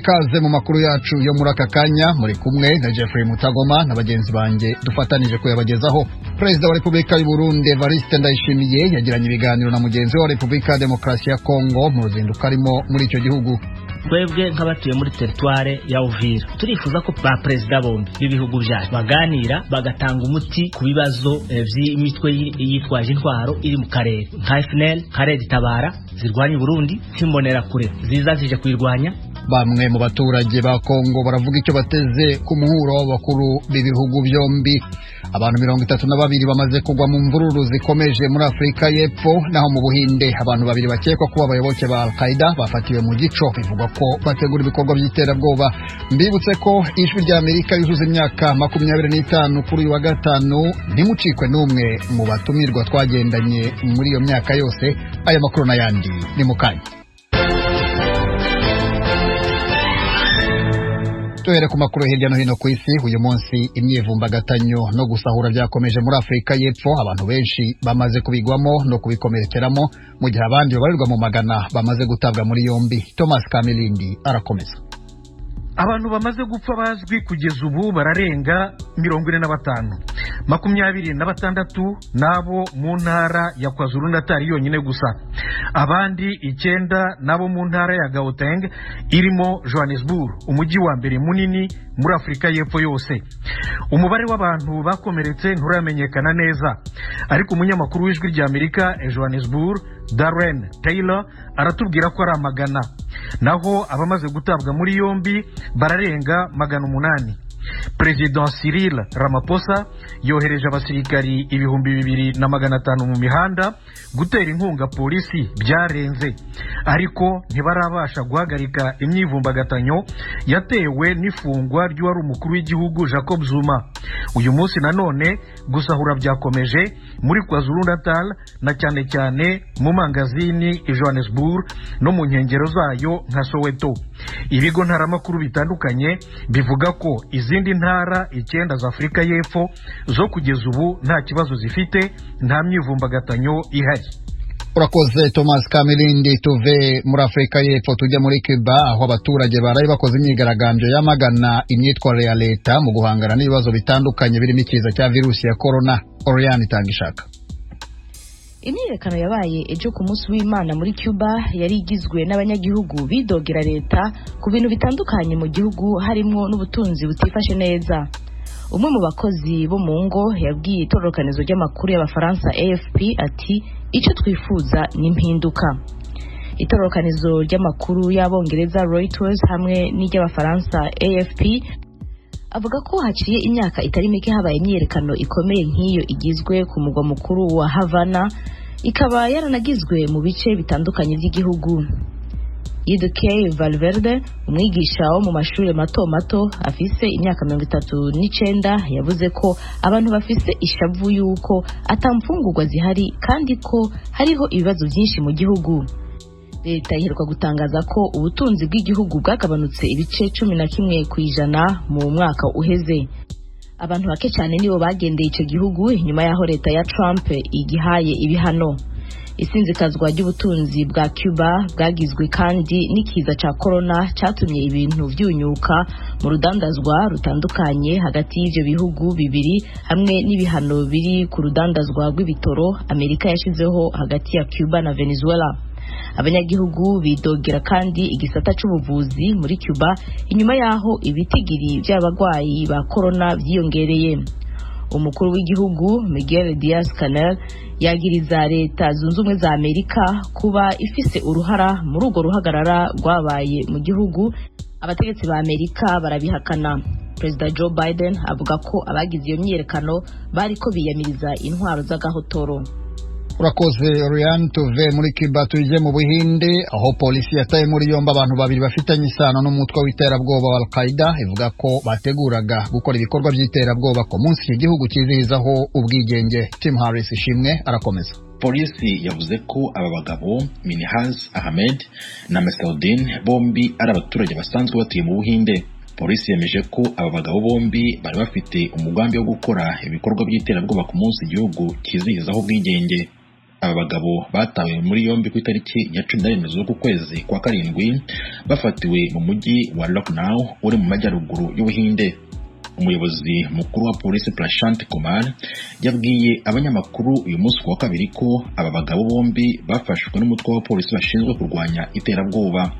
ikaze mu makuru yacu yo muri aka kanya muri kumwe na Jeffrey Mutagoma na bagenzi banjye dufatanije kuyabagezaho. Perezida wa Repubulika y'u Burundi Evariste Ndayishimiye yagiranye ibiganiro na mugenzi wa Repubulika ya Demokarasi ya Kongo mu ruzinduko arimo muri icyo gihugu. Twebwe nk'abatuye muri teritware ya Uvira turifuza ko ba perezida bombi b'ibihugu byacu baganira bagatanga umuti ku bibazo by'imitwe yitwaje intwaro iri mu karere nka FNL, Karedi Tabara zirwanya Burundi, Kimbonera kure ziza zije kwirwanya. Bamwe mu baturage ba Kongo baravuga icyo bateze ku muhuro w'abakuru b'ibihugu byombi. Abantu 32 bamaze kugwa mu mvururu zikomeje muri Afrika y'Epfo, naho mu Buhinde abantu 2 bakekwa kuba abayoboke ba Al-Qaeda bafatiwe mu gico bivugwa ko bategura ibikorwa by'iterabwoba. Mbibutse ko ijwi rya Amerika yuzuza imyaka 25 kuri uyu wa gatanu. Ntimucikwe n'umwe mu batumirwa twagendanye muri iyo myaka yose. Aya makuru n'ayandi ni mukanya. Tuhere ku makuru hirya no hino ku isi. Uyu munsi imyivumbagatanyo no gusahura byakomeje muri Afrika y'Epfo, abantu benshi bamaze kubigwamo no kubikomerekeramo mu gihe abandi babarirwa mu magana bamaze gutabwa muri yombi. Thomas Kamilindi arakomeza. Abantu bamaze gupfa bazwi kugeza ubu bararenga 45. 26 nabo mu ntara ya KwaZulu-Natal yonyine gusa. Abandi 9 nabo mu ntara ya Gauteng irimo Johannesburg, umujyi wa mbere munini muri Afrika y'Epfo yose. Umubare w'abantu bakomeretse nturamenyekana neza, ariko umunyamakuru w'ijwi rya Amerika Johannesburg Darren Taylor aratubwira ko ari amagana, naho abamaze gutabwa muri yombi bararenga 800. President Cyril Ramaphosa yohereje abasirikari 2500 mu mihanda gutera inkunga polisi byarenze, ariko ntibarabasha guhagarika imyivumbagatanyo yatewe n'ifungwa ry'uwari umukuru w'igihugu Jacob Zuma. Uyu munsi nanone gusahura byakomeje muri KwaZulu-Natal na cyane cyane mu mangazini i Johannesburg no mu nkengero zayo nka Soweto. Ibigo ntaramakuru bitandukanye bivuga ko izindi ntara 9 za Afrika y'Epfo zo kugeza ubu nta kibazo zifite, nta myivumbagatanyo ihari. Urakoze Thomas Kamilindi. Tuve muri Afrika y'Epfo tujya muri Cuba, aho abaturage baraye bakoze imyigaragambyo yamagana imyitwarire ya leta mu guhangana n'ibibazo bitandukanye birimo ikiza cya virusi ya corona. Oriane Itangishaka. Imyiyerekano yabaye ejo ku munsi w'Imana muri Cuba yari igizwe n'abanyagihugu bidogera leta ku bintu bitandukanye mu gihugu harimo n'ubutunzi butifashe neza. Umwe mu bakozi bo mu ngo yabwiye itororokanizo ry'amakuru y'abafaransa AFP ati icyo twifuza ni impinduka. Itororokanizo ry'amakuru y'abongereza Reuters hamwe n'iry'abafaransa AFP avuga ko haciye imyaka itari mike habaye imyiyerekano ikomeye nk'iyo igizwe ku mugwa mukuru wa Havana, ikaba yaranagizwe mu bice bitandukanye by'igihugu. Idke Valverde, umwigisha wo mu mashuri mato mato afise imyaka 39, yavuze ko abantu bafise ishavu yuko atamfungurwa zihari kandi ko hariho ibibazo byinshi mu gihugu. Leta iheruka gutangaza ko ubutunzi bw'igihugu bwagabanutse ibice 11% mu mwaka uheze. Abantu bake cyane nibo bagendeye icyo gihugu nyuma yaho leta ya Trump igihaye ibihano. Isinzikazwa ry'ubutunzi bwa Cuba bwagizwe kandi n'ikiza cya corona cyatumye ibintu byunyuka mu rudandazwa rutandukanye hagati y'ibyo bihugu bibiri, hamwe n'ibihano biri ku rudandazwa rw'ibitoro Amerika yashizeho hagati ya Cuba na Venezuela. Abanyagihugu bidogera kandi igisata cy'ubuvuzi muri Cuba inyuma yaho ibitigiri by'abagwayi ba corona byiyongereye. Umukuru w'igihugu Miguel Diaz-Canel yagiriza leta zunze ubumwe za Amerika kuba ifise uruhara muri urwo ruhagarara rwabaye mu gihugu. Abategetsi ba Amerika barabihakana. Perezida Joe Biden avuga ko abagize iyo myiyerekano bariko biyamiriza intwaro z'agahotoro. Urakoze Oriane. Tuve muri Cuba tuje mu Buhinde, aho polisi yataye muri yombi abantu 2 bafitanye isano n'umutwe w'iterabwoba wa Al-Qaeda, ivuga ko bateguraga gukora ibikorwa by'iterabwoba ku munsi igihugu kizihizaho ubwigenge. Tim Harris Ishimwe arakomeza. Polisi yavuze ko aba bagabo Minhas Ahmed na Mesaudin bombi ari abaturage basanzwe batuye mu Buhinde. Polisi yemeje ko aba bagabo bombi bari bafite umugambi wo gukora ibikorwa by'iterabwoba ku munsi igihugu kizihizaho ubwigenge. aba bagabo batawe muri yombi ku itariki ya 17 z'uku kwezi kwa karindwi bafatiwe mu mujyi wa Lucknow uri mu majyaruguru y'Ubuhinde. Umuyobozi mukuru wa polisi Prashant Kumar yabwiye abanyamakuru uyu munsi wa kabiri ko aba bagabo bombi bafashwe n'umutwe wa polisi bashinzwe kurwanya iterabwoba.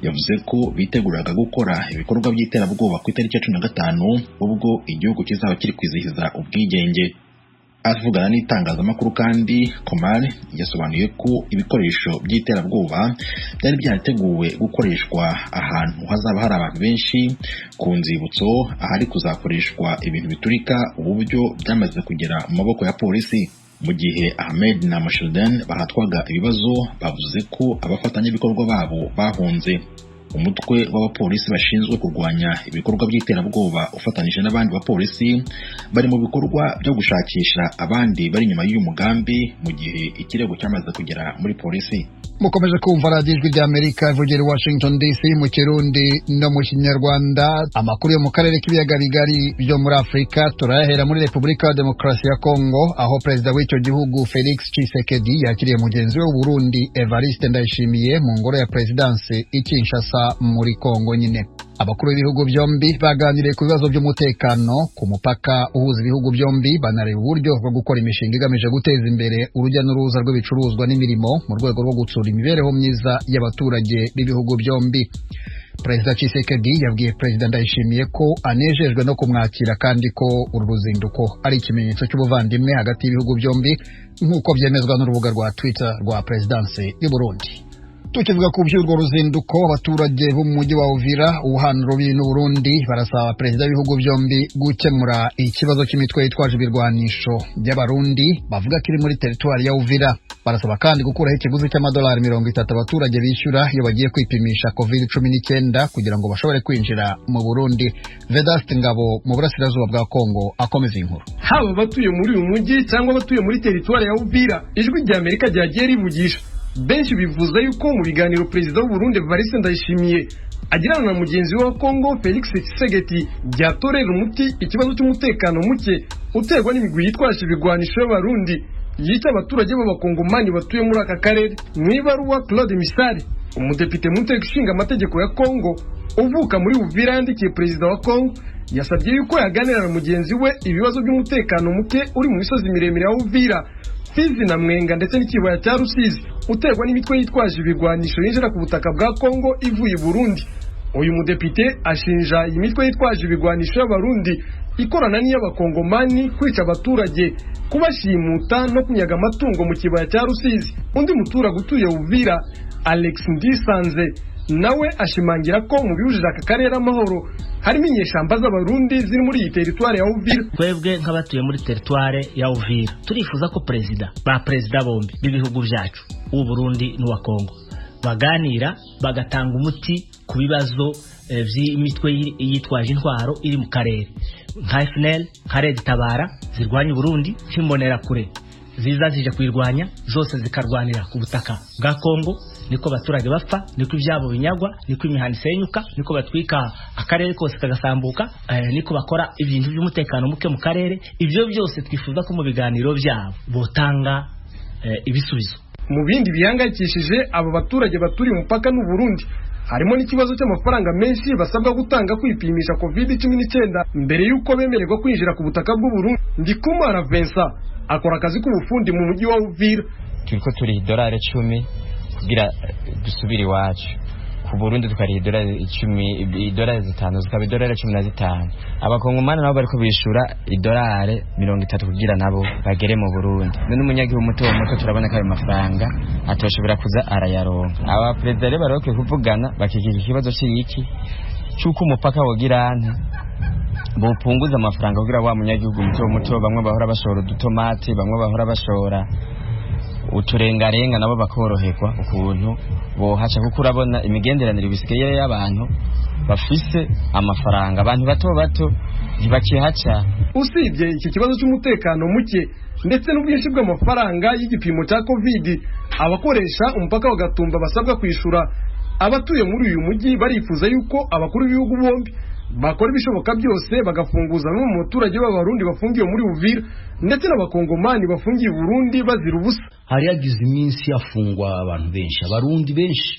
Yavuze ko biteguraga gukora ibikorwa by'iterabwoba ku itariki ya 15 ubwo igihugu kizaba kiri kwizihiza ubwigenge. Avugana n'itangazamakuru kandi Kumar yasobanuye ko ibikoresho by'iterabwoba byari byateguwe gukoreshwa ahantu hazaba hari abantu benshi ku nzibutso ahari kuzakoreshwa ibintu biturika, ubu buryo byamaze kugera mu maboko ya polisi. Mu gihe Ahmed na Mashuden bahatwaga ibibazo, bavuze ko abafatanyabikorwa babo bahunze. Umutwe w'abapolisi bashinzwe kurwanya ibikorwa by'iterabwoba ufatanije n'abandi bapolisi bari mu bikorwa byo gushakisha abandi bari nyuma y'uyu mugambi, mu gihe ikirego cyamaze kugera muri polisi. Mukomeje kumva radiyo ijwi ry'Amerika ivugira i Washington DC mu Kirundi no mu Kinyarwanda. Amakuru yo mu karere k'ibiyaga bigari byo muri Afurika turayahera muri Repubulika ya Demokarasi ya Kongo, aho perezida w'icyo gihugu Felix Tshisekedi yakiriye mugenzi we w'u Burundi Evariste Ndayishimiye mu ngoro ya Presidanse i Kinshasa muri Kongo nyine. Abakuru b'ibihugu byombi baganiriye ku bibazo by'umutekano ku mupaka uhuza ibihugu byombi, banareba uburyo bwo gukora imishinga igamije guteza imbere urujya n'uruza rw'ibicuruzwa n'imirimo mu rwego rwo gutsura imibereho myiza y'abaturage b'ibihugu byombi. Perezida Tshisekedi yabwiye Perezida Ndayishimiye ko anejejwe no kumwakira kandi ko uru ruzinduko ari ikimenyetso cy'ubuvandimwe hagati y'ibihugu byombi nk'uko byemezwa n'urubuga rwa Twitter rwa Presidanse y'u Burundi. Tukivuga ku by'urwo ruzinduko, abaturage bo mu mujyi wa Uvira uhana urubibi n'u Burundi barasaba perezida w'ibihugu byombi gukemura ikibazo cy'imitwe yitwaje ibirwanisho by'abarundi bavuga kiri muri teritwari ya Uvira. Barasaba kandi gukuraho ikiguzi cy'amadolari 30 abaturage bishyura iyo bagiye kwipimisha COVID-19 kugira ngo bashobore kwinjira mu Burundi. Vedaste Ngabo mu burasirazuba bwa Kongo akomeza inkuru. Haba batuye muri uyu mujyi cyangwa batuye muri teritwari ya Uvira, ijwi ry'Amerika ryagiye rivugisha. Benshi bivuze yuko mu biganiro perezida w'u Burundi Evariste Ndayishimiye agirana na mugenzi we wa Kongo Felix Tshisekedi byatorera umuti ikibazo cy'umutekano muke uterwa n'imigwi yitwaje ibigwanisho y'abarundi yica abaturage b'abakongomani batuye muri aka karere. Mu ibaruwa Claude Misari, umudepite mu nteko ishinga amategeko ya Kongo uvuka muri Uvira, yandikiye perezida wa Kongo yasabye yuko yaganira na mugenzi we ibibazo by'umutekano muke uri mu misozi miremire ya Uvira, Fizi na Mwenga ndetse n'ikibaya cya Rusizi uterwa n'imitwe yitwaje ibigwanisho yinjira ku butaka bwa Kongo ivuye i Burundi. Uyu mudepite ashinja iyi mitwe yitwaje ibigwanisho y'abarundi ikorana n'iy'abakongomani kwica abaturage, kubashimuta no kunyaga amatungo mu kibaya cya Rusizi. Undi muturage utuye Uvira, Alex Ndisanze, nawe ashimangira ko mu bihujije aka karere amahoro harimo inyeshamba z'abarundi ziri muri iyi teritwari ya Uvira. Twebwe nk'abatuye muri teritwari ya Uvira turifuza ko ba perezida bombi b'ibihugu byacu ubu Burundi n'uwa Kongo baganira bagatanga umuti ku bibazo by'imitwe yitwaje intwaro iri mu karere nka FNL, nka Red Tabara zirwanya Burundi, nk'imbonera kure ziza zije kwirwanya, zose zikarwanira ku butaka bwa Kongo. Niko abaturage bapfa, niko ibyabo binyagwa, niko imihanda isenyuka, niko batwika akarere kose kagasambuka, niko bakora ibintu by'umutekano muke mu karere. Ibyo byose twifuza ko mu biganiro byabo botanga ibisubizo. Mu bindi bihangayikishije aba baturage baturiye umupaka n'u Burundi harimo n'ikibazo cy'amafaranga menshi basabwa gutanga kwipimisha COVID-19 mbere y'uko bemererwa kwinjira ku butaka bw'u Burundi. Ndikumara Vincent akora akazi k'ubufundi mu mujyi wa Uvira. Turiko turi $10 kugira dusubire iwacu ku Burundi, tukari $10 5 zikaba $15. Abakongomani nabo bariko bishura $30 kugira nabo bagere mu Burundi. None umunyagihugu muto turabona ko ayo mafaranga atoshobora kuza arayaronka. Aba perezida rero barokwe kuvugana bakikika ikibazo cy'iki cyuko umupaka wogirana bopunguza amafaranga kugira wa munyagihugu muto bamwe bahora bashora udutomati, bamwe bahora bashora uturengarenga nabo bakoroherwa ukuntu bohaca, kuko urabona imigenderanire bisigaye y'abantu bafise amafaranga, abantu bato ntibakihaca. Usibye iki kibazo cy'umutekano muke ndetse n'ubwinshi bw'amafaranga y'igipimo cya COVID, abakoresha umupaka bagatumba basabwa kwishura, abatuye muri uyu mujyi barifuza yuko abakuru b'ibihugu bombi bakora ibishoboka byose bagafunguza bamwe mu baturage b'abarundi bafungiwe muri Uvira ndetse n'abakongomani bafungiye Burundi bazira ubusa. Hari yagize iminsi yafungwa abantu benshi, abarundi benshi,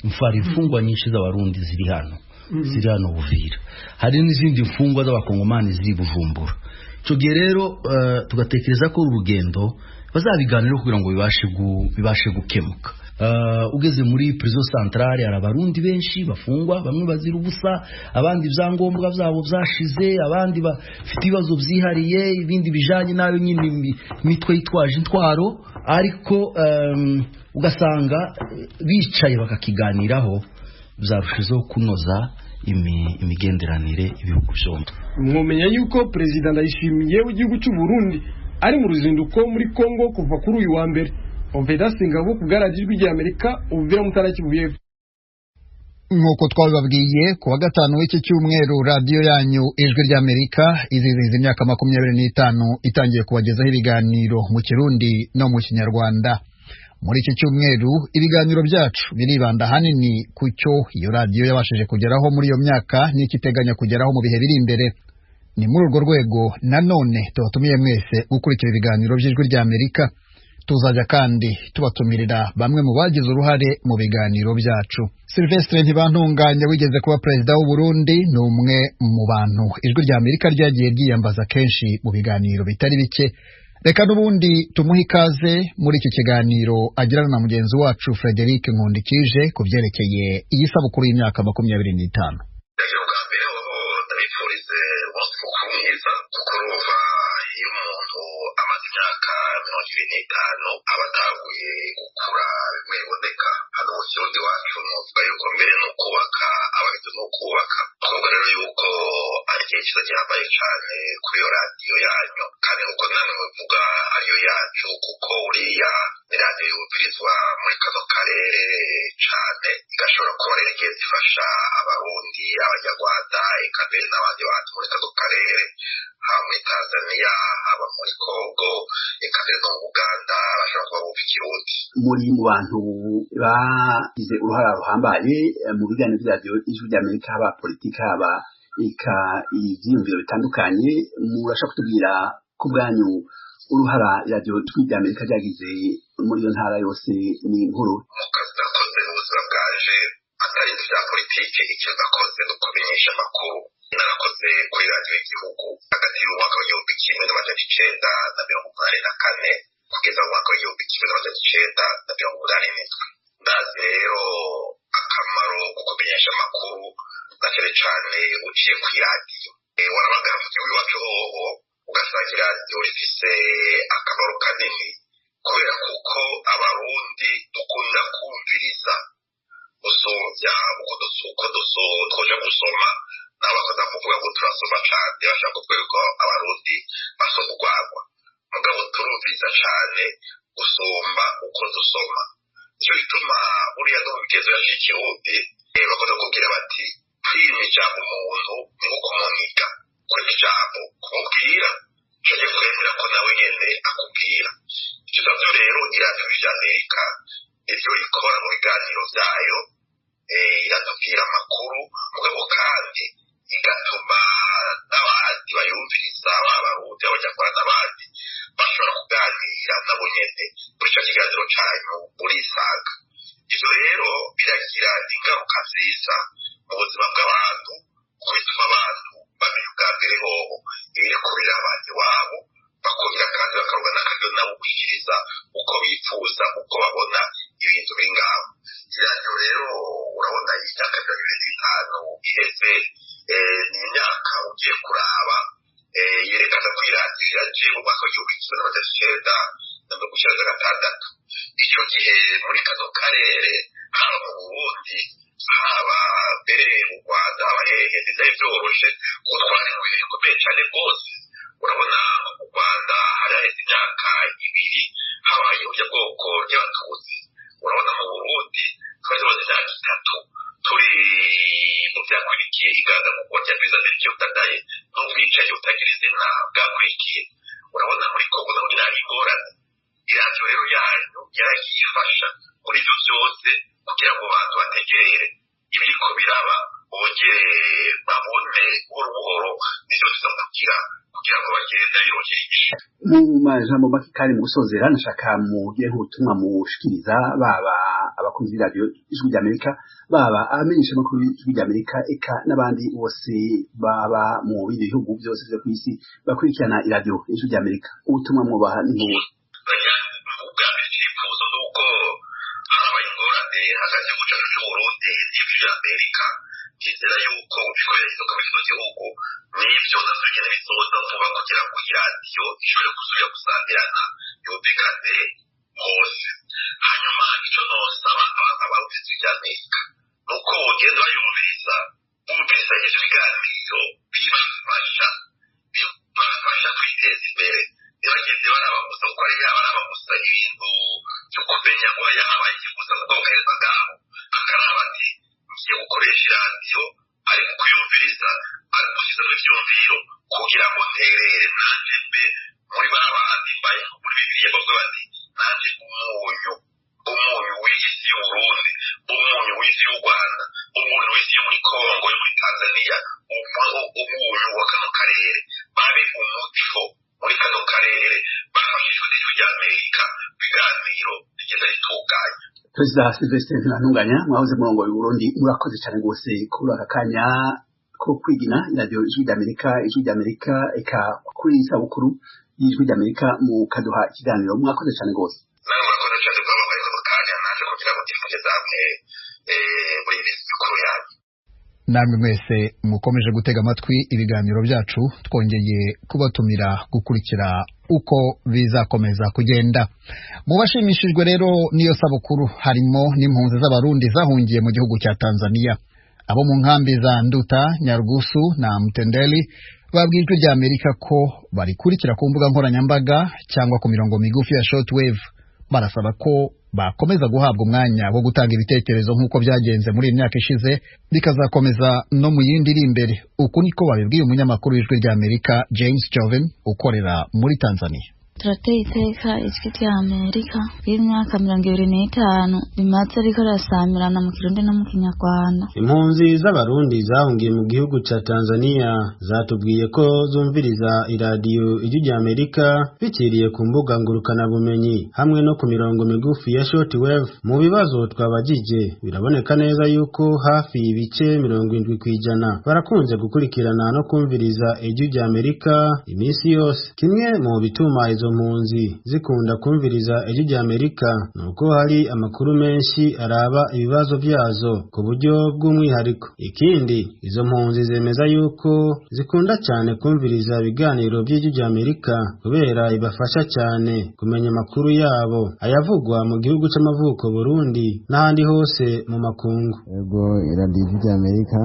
imfari imfungwa nyinshi z'abarundi ziri hano Uvira. Hari n'izindi mfungwa z'abakongomani ziri Bujumbura. Ico gihe rero tugatekereza ko urugendo bazabiganira kugira ngo bibashe gukemuka. Ugeze muri prison centrale hari abarundi benshi bafungwa, bamwe bazira ubusa, abandi ibyangombwa byabo byashize, abandi bafite ibibazo byihariye, ibindi bijanye nayo nyine imitwe yitwaje intwaro, ariko ugasanga bicaye bakakiganiraho bizarushijeho kunoza imigenderanire ibihugu byombi. Mwomenya yuko Perezida Ndayishimiye w'igihugu cy'u Burundi ari mu ruzinduko muri Kongo kuva kuri uyu wa mbere. Oveda Singabo kugaragirwa rya Amerika Uvira Mutara Kibuye. Nk'uko twabibabwiye ku wa gatanu w'iki cyumweru radio yanyu Ijwi rya Amerika izizihiza imyaka 25 itangiye kubagezaho ibiganiro mu Kirundi no mu Kinyarwanda. Muri iki cyumweru ibiganiro byacu biribanda hanini ku cyo iyo radio yabashije kugeraho muri iyo myaka n'ikiteganya kugeraho mu bihe biri imbere. Ni muri urwo rwego nanone tubatumiye mwese gukurikira ibiganiro by'Ijwi rya Amerika. Tuzajya kandi tubatumirira bamwe mu bagize uruhare mu biganiro byacu. Sylvestre Ntibantunganya wigeze kuba perezida w'u Burundi ni umwe mu bantu Ijwi rya Amerika ryagiye ryiyambaza kenshi mu biganiro bitari bike. Reka n'ubundi tumuhe ikaze muri iki kiganiro agirana na mugenzi wacu Frederic Nkundikije ku byerekeye iyi sabukuru y'imyaka 25. abataguye gukura bimwe biboneka hano mu Kirundi wacu nuvuga yuko mbere no kubaka abahise no kubaka twavuga rero yuko ari igihe cyiza gihambaye cyane kuri iyo radiyo yanyu kandi nuko namwe muvuga ariyo yacu kuko uriya ni radiyo yubirizwa muri kano karere cyane igashobora kuba rero igihe zifasha abarundi abanyarwanda eka mbere n'abandi bantu muri kano karere haba muri Tanzania haba muri Kongo eka mbere no mu Uganda bashobora kuba bumva Ikirundi. Muri mu bantu bagize uruhara ruhambaye mu biganiro bya Ijwi rya Amerika haba politika haba eka ibyiyumviro bitandukanye, murashaka kutubwira ku bwanyu uruhara radiyo Ijwi rya Amerika ryagize muri iyo ntara yose ni inkuru? Mu kazi nakoze mu buzima bwaje atari ibya politiki, icyo nakoze no kumenyesha amakuru. Narakoze kuri radiyo y'igihugu hagati y'umwaka w'igihumbi kimwe n'amajana icenda na mirongo umunani na kane kugeza mu mwaka w'igihumbi kimwe n'amajana icenda na mirongo umunani n'indwi. Ndazi rero akamaro ko kumenyesha amakuru na cyane cyane uciye ku iradiyo. Warabaga mu gihugu iwacu hoho ugasanga iradiyo rifise akamaro kanini kubera kuko abarundi dukunda kumviriza usumvya uko twoja gusoma n'abakoza kuvuga ngo turasoma cyane bashaka kutwereka abarundi basoma urwagwa, mugabo turumviriza cyane gusumba uko dusoma. Icyo bituma uriya no mu bigezo yashikirundi bakoze kubwira bati kwima ijambo umuntu ni nko kumuhiga, kwima ijambo kumubwira cyo kwemera ko nawe nyene akubwira. Icyo navyo rero iradiyo ya Amerika ivyo ikora mu biganiro vyayo iratubwira amakuru mugabo kandi igatuma n'abandi bayumviriza abarundi abanyarwanda abandi bashobora kuganira nabo nyene muri icyo kiganiro cyanyu murisanga. Ivyo rero biragira ingaruka nziza mu buzima bw'abantu kuko bituma abantu bamenya ubwa mbere hoho ibiriko biraba iwabo, bakongera kandi bakaronka n'akaryo nabo gushikiriza uko bifuza uko babona ibintu biri ngaho. Iradiyo rero urabona imyaka 25 iheze ni imyaka ugiye kuraba yerekana ko iradiyo yaje mu mwaka w'igihumbi kimwe n'amajana icenda na mirongo icenda na gatandatu. Icyo gihe muri kano karere haba mu Burundi haba mbere mu Rwanda haba hehe ntizari vyoroshe kuko twari mu bihe bikomeye cyane rwose. Urabona mu Rwanda hari haheze imyaka 2 habaye ubunyabwoko ry'abatutsi. Urabona mu Burundi twari tumaze imyaka 3 turi mu byakurikiye igandagurwa rya Perezida Melchior Ndadaye n'ubwicanyi butagira izina bwakurikiye. Urabona muri Kongo naho nyine hari ingorane. Iradiyo rero yanyu yaragiye ifasha muri ibyo byose kugira ngo abantu bategerere ibiriko biraba bongere babone ndabirogereje mu majambo make kandi mu gusozera nashaka mugiye nk'ubutumwa mushikiriza baba abakunzi b'iradiyo ijwi ry'Amerika baba abamenyesha amakuru y'ijwi ry'Amerika eka n'abandi bose baba mu bindi bihugu byose byo ku isi bakurikirana iradiyo ijwi ry'Amerika ubutumwa mwubaha n'inkuru hagati y'ubucacu c'Uburundi n'ijwi ry'Amerika nizera yuko ubikorera isoka muri kino gihugu n'ivyo navyo bizoza vuba kugira ngo iradiyo ishobore gusubira gusambirana yumvikane hose. Hanyuma ico nosaba abarundi ijwi ry'Amerika nuko bogenda bayumviriza bumvirizanyije ibiganiro bibafasha kwiteza imbere ntibagende baraba gusa kuko ari baraba gusa ibintu vyo kumenya ngo yahabaye ikigusa kuko buhereza ngaho akaraba ati ngiye gukoresha iradiyo ariko kuyumviriza ari gushyizemo ivyumviro kugira ngo nterere nanje mbe muri ba bandi mbaye muri bibiliya bavuga bati nanje umunyu w'isi y'Uburundi, umunyu w'isi y'u Rwanda, umunyu w'isi yo muri Kongo, yo muri Tanzania, umunyu wa kano karere babe umuco muri kano karere bafashijwe n'ijwi ry'Amerika biganiro rigenda ritunganya. Perezida Sylvestre Ntibantunganya mwahoze murongo y'Uburundi murakoze cyane rwose kuri aka kanya ko kwigina iradiyo ijwi ry'Amerika eka kuri isabukuru y'ijwi ry'Amerika mu kaduha ikiganiro mwakoze cyane rwose. Murakoze cyane kwa bari kano kanya naje kugira ngo tifuje zamwe muri mikuru yanyu. Namwe mwese mukomeje gutega amatwi ibiganiro byacu twongeye kubatumira gukurikira uko bizakomeza kugenda. Mu bashimishijwe rero niyo sabukuru harimo n'impunzi z'abarundi zahungiye mu gihugu cya Tanzania. Abo mu nkambi za Nduta, Nyarugusu na Mtendeli babwijwe rya Amerika ko barikurikira ku mbuga nkoranyambaga cyangwa ku mirongo migufi ya shortwave. Barasaba ko bakomeza guhabwa umwanya wo gutanga ibitekerezo nk'uko byagenze muri imyaka ishize bikazakomeza no mu yindi iri imbere. Uku niko babibwiye umunyamakuru w'ijwi ry'Amerika James Joven ukorera muri Tanzania. Turateye iteka ijwi ry'Amerika y'imyaka 25 bimaze ariko rasamirana mu Kirundi no mu Kinyarwanda. Impunzi z'abarundi zahungiye mu gihugu ca Tanzania zatubwiye ko zumviriza iradiyo ijwi ry'Amerika bikiriye ku mbuga ngurukana bumenyi hamwe no ku mirongo migufi ya shortwave. Mu bibazo twabajije biraboneka neza yuko hafi ibice 70% barakunze gukurikirana no kumviriza ijwi ry'Amerika iminsi yose. Kimwe mu bituma izo mpunzi zikunda kumviriza ijwi ry'Amerika nuko hari amakuru menshi araba ibibazo byazo ku buryo bw'umwihariko. Ikindi izo mpunzi zemeza yuko zikunda cyane kumviriza ibiganiro by'ijwi ry'Amerika kubera ibafasha cyane kumenya amakuru yabo ayavugwa mu gihugu c'amavuko Burundi n'ahandi hose mu makungu. Yego iradiyo ry'Amerika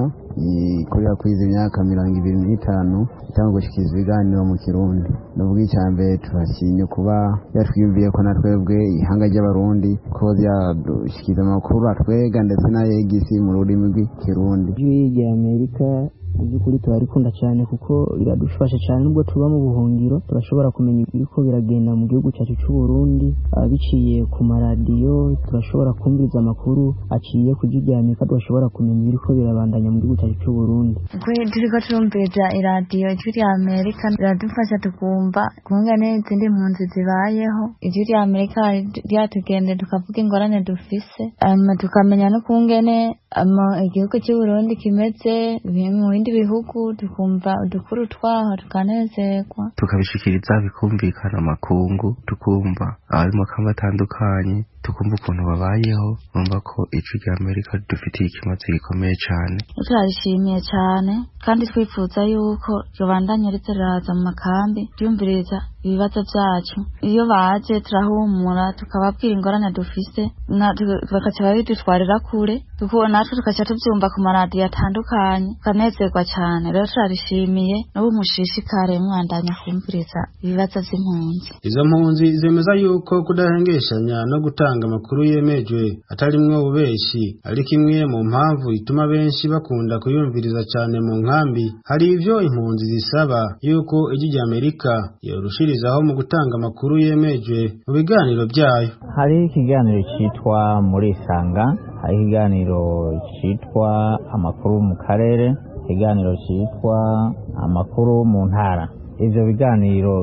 ikorera kuri izi myaka 25 itanga gushikiriza ibiganiro mu Kirundi. N'ubwo icyambere turashimye kuba yatwiyumviye ko natwebwe ihanga ry'abarundi ko yadushikiriza amakuru atwega ndetse n'ayegisi mu rurimi rw'Ikirundi. Ijwi ry'Amerika by'ukuri turarikunda cyane kuko iradufasha cyane nubwo tuba mu buhungiro turashobora kumenya ibiko biragenda mu gihugu cyacu cy'u Burundi biciye ku maradiyo. Turashobora kumviriza amakuru aciye ku Ijwi ry'Amerika turashobora kumenya ibiko birabandanya mu gihugu cyacu cy'u Burundi. Turiko turumviriza iradiyo Ijwi ry'Amerika biradufasha tukumva kungane izindi mpunzi zibayeho. Ijwi ry'Amerika ryatugende tukavuga ingorane dufise hanyuma tukamenya no kungene igihugu cy'u Burundi kimeze mu bindi bihugu tukumva udukuru twaho tukanezerwa tukabishikiriza bikumvikana amakungu tukumva abarimo kamba atandukanye tukumva ukuntu babayeho. Numva ko ijwi ry'Amerika dufitiye ikimazi gikomeye cyane. Turarishimiye cyane kandi twifuza yuko rubandanya ritaraza mu makambi ryumviriza ibibazo byacu. Iyo baje turahumura tukababwira ingorane dufise bakaca babidutwarira kure natwe tukaca tubyumva ku maradiyo atandukanye tukanezerwa cyane. Rero turarishimiye n'ubu mushishikare mwandanya kumviriza ibibazo by'impunzi. Izo mpunzi zemeza yuko kudahengeshanya no gutanga amakuru yemejwe atarimwo ububeshi ari kimwe mu mpamvu ituma benshi bakunda kuyumviriza cyane mu nkambi. Hari ivyo impunzi zisaba yuko ijwi ry'Amerika yorushirizaho mu gutanga amakuru yemejwe mu biganiro byayo. Hari ikiganiro cyitwa muri Sanga, hari ikiganiro cyitwa amakuru mu karere, ikiganiro cyitwa amakuru mu ntara. ivyo biganiro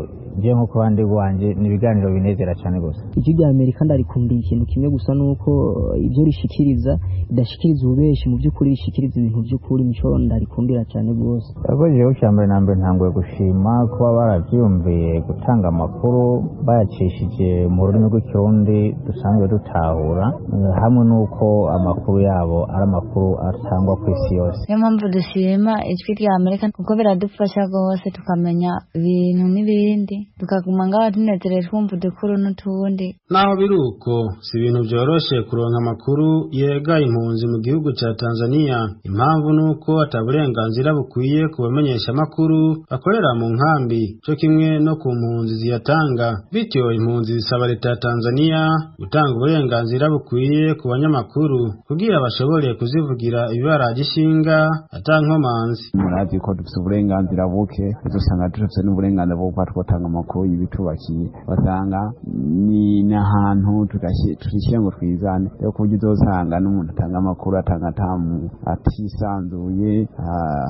je nko kubandi wanje ni ibiganiro binezera cyane gose. Ijwi rya Amerika ndarikundiye ikintu kimwe gusa nuko ibyo rishikiriza idashikiriza ubeshi mu by'ukuri rishikiriza ibintu by'ukuri mico ndarikundira cyane gose. Abajeho cyambere nambe ntangwe gushima kuba baravyumviye gutanga amakuru bayacishije mu rurimi rw'ikirundi dusanzwe dutahura hamwe nuko amakuru yabo ari amakuru atangwa ku isi yose. Niyo mpamvu dushima ijwi rya Amerika kuko biradufasha gose tukamenya ibintu n'ibindi tukaguma ngaho tunezerewe twumva udukuru n'utundi. Naho biruko si ibintu byoroshe kuronka amakuru yega impunzi mu gihugu ca Tanzania. Impamvu nuko ataburenganzira bukwiye kubamenyesha amakuru bakorera mu nkambi cyo kimwe no ku mpunzi ziyatanga. Bityo impunzi zisaba leta ya Tanzania gutanga uburenganzira bukwiye ku banyamakuru kugira bashobore kuzivugira ibibaragishinga atankomanzi. Murazi ko dufite uburenganzira buke, dusanga dufite n'uburenganzira bwo twatanga amakuru y'ibitubakiye, basanga ni n'ahantu turishyira ngo twizane. Rero ku buryo uzosanga n'umuntu atanga amakuru atanga atisanzuye,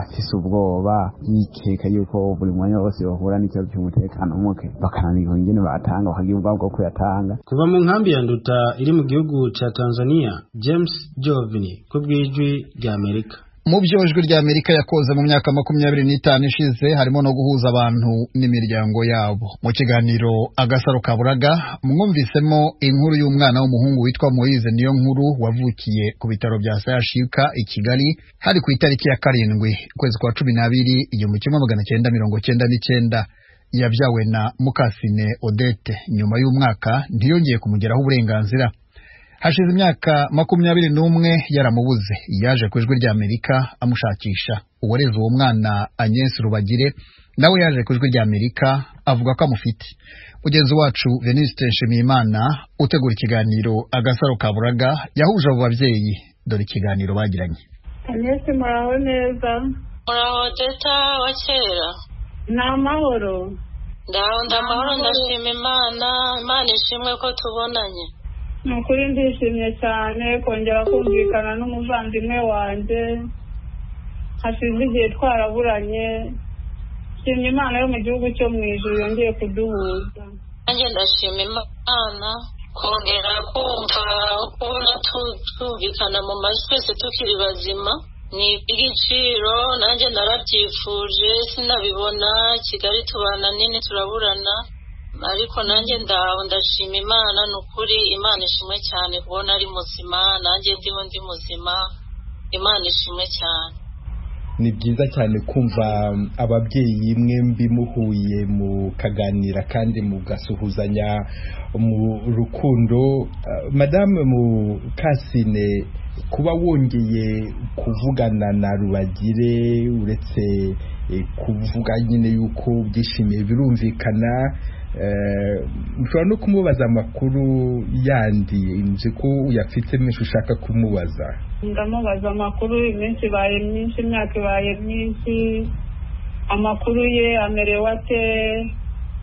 afise ubwoba, yikeka yuko buri mwanya wose bahura n'ikibazo cy'umutekano muke, bakananirwa ingene batanga bakagira ubwabo bwo kuyatanga. Kuva mu nkambi ya Nduta iri mu gihugu ca Tanzania, James Jovini ku bw'ijwi rya Amerika. Mu byo ijwi rya Amerika yakoze mu myaka 25 ishize harimo no guhuza abantu n'imiryango yabo. Mu kiganiro Agasaro Kaburaga mwumvisemo inkuru y'umwana w'umuhungu witwa Moise niyo nkuru wavukiye ku bitaro bya CHUK i Kigali hari ku itariki ya 7 kwezi kwa 12 1999. Yabyawe na Mukasine Odette. Nyuma y'umwaka ntiyongeye kumugeraho uburenganzira. Hashize imyaka 21 yaramubuze. Yaje ku ijwi rya Amerika amushakisha. Uwareze uwo mwana Agnes Rubagire nawe yaje ku ijwi rya Amerika avuga ko amufite. Mugenzi wacu Venuste Nshimiyimana utegura ikiganiro Agasaro Kaburaga yahuje abo bavyeyi. Dore ikiganiro bagiranye. Agnes, muraho neza? Muraho Deta wa kera? N'amahoro. Ndamahoro, ndashima Imana ishimwe ko tubonanye. Nukuri ndishimye cyane kongera kumvikana n'umuvandimwe wanjye, hashize igihe twaraburanye. Nshimye Imana yo mu gihugu cyo mu ijuru yongeye kuduhuza. Nanjye ndashima Imana kongera kumva kubona tumvikana mu majwi twese tukiri bazima. Ni igiciro nanjye narabyifuje sinabibona. Kigali tubana nini turaburana, ariko nanjye ndashima Imana. Nukuri Imana ishimwe cyane kubona ari muzima, nanjye ndiho ndi muzima. Imana ishimwe cyane. Ni byiza cyane kumva ababyeyi mwembi muhuye mukaganira kandi mugasuhuzanya mu rukundo. Madame Mukasine, kuba wongeye kuvugana na Rubagire uretse kuvuga nyine yuko byishimiye birumvikana, mushobora no kumubaza amakuru yandi nzi ko uyafite menshi ushaka kumubaza. Ndamubaza amakuru, iminsi ibaye myinshi, imyaka ibaye myinshi. Amakuru ye amerewe ate,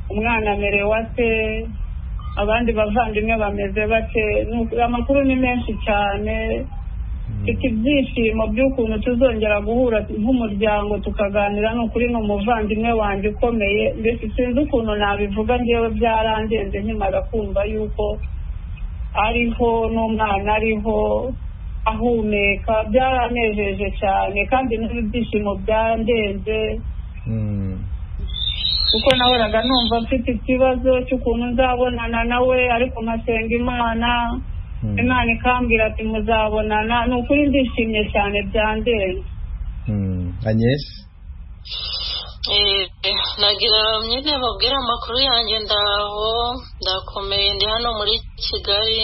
umwana amerewe ate, abandi bavandimwe bameze bate. Amakuru ni menshi cyane. Mfite ibyishimo by'ukuntu tuzongera guhura nk'umuryango tukaganira. N'ukuri ni umuvandimwe wanjye ukomeye, mbese sinzi ukuntu nabivuga, ngewe byarandenze nkimara kumva yuko ariho n'umwana ariho ahumeka. Byaranejeje cyane kandi n'ibyishimo byandenze, kuko nahoraga numva mfite ikibazo cy'ukuntu nzabonana nawe, ariko nkasenga Imana, Imana ikambwira ati muzabonana. Ni ukuri ndishimye cyane byandenze. Agnes, nagira nyine mubwira amakuru yanjye. Ndakomeye, ndi hano muri Kigali.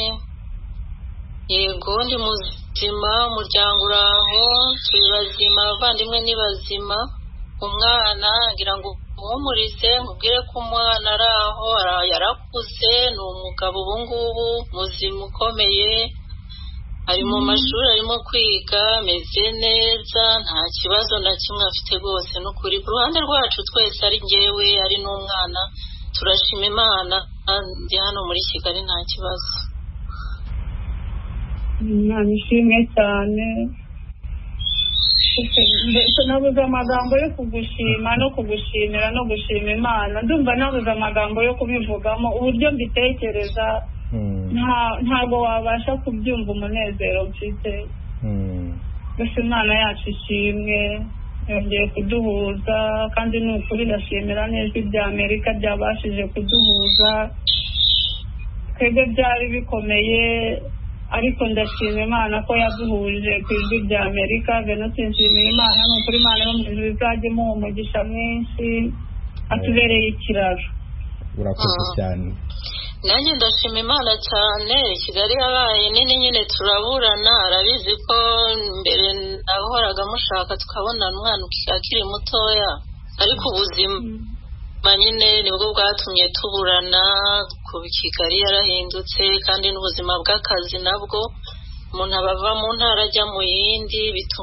Yego ndi muzima, umuryango uraho, turi bazima, abavandimwe ni bazima. Umwana ngira ngo umuhumurize nkubwire ko umwana araho, yarakuze, ni umugabo ubu ngubu muzima ukomeye, ari mu mashuri arimo kwiga, ameze neza, nta kibazo na kimwe afite rwose. N'ukuri ku ruhande rwacu twese, ari njyewe ari n'umwana, turashima Imana. Ndi hano muri Kigali nta kibazo. Imana ishimwe cyane. mbese nabuze amagambo yo kugushima no kugushimira no gushima Imana, ndumva nabuze amagambo yo kubivugamo uburyo mbitekereza. Ntabwo wabasha kubyumva umunezero mfite. Gusa Imana yacu ishimwe yongeye kuduhuza, kandi ni ukuri ndashimira n'ijwi rya Amerika ryabashije kuduhuza. Twebwe byari bikomeye, ariko ndashima Imana ko yaduhuje ku ijwi rya Amerika. Venuste nshimira Imana, ni ukuri Imana yo mu ijuru izajya imuha umugisha mwinshi, atubereye ikiraro. Urakoze cyane. Nanjye ndashima Imana cyane. Kigali yabaye nini nyine turaburana, arabizi ko mbere nahoraga mushaka tukabona umwana akiri mutoya, ariko ubuzima nyine nibwo bwatumye tuburana. Ku Kigali yarahindutse, kandi n'ubuzima bw'akazi nabwo umuntu abava mu ntara ajya mu yindi bituma